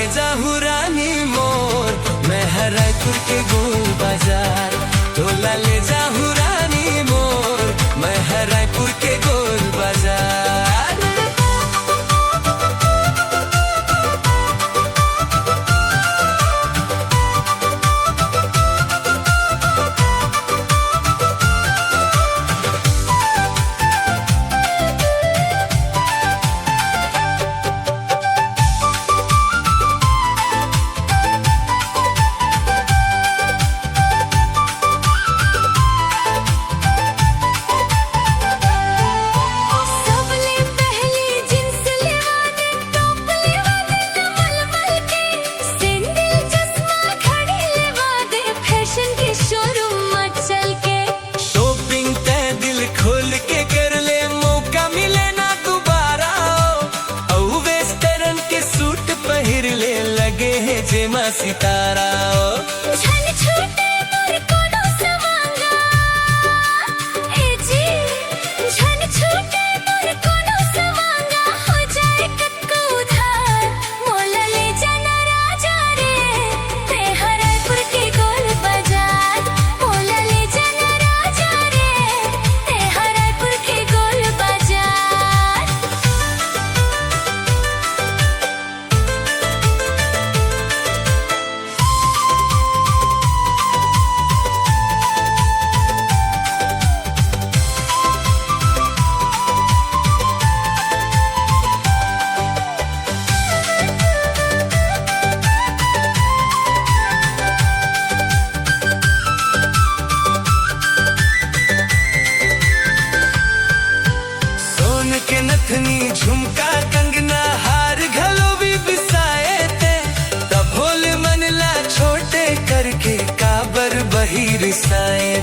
ले जाहू रानी मोर, मैं रायपुर के गोल बाजार। तोला ले जाहू रानी मोर, मैं रायपुर के गोल बाजार। जेमा सितारा छन छूटे मोर कोनो सवांगा, ए जी छन छूटे मोर कोनो सवांगा। हो जाए कक्का उधार, मोला ले जाना राजा रे, ते रायपुर के गोल बाजार। मोला ले जाना राजा रे, ते रायपुर के गोल बाजार। के नथनी झुमका कंगना हार घलो भी बिसाए थे, तब भोले मनला छोटे करके काबर बही रिसाए।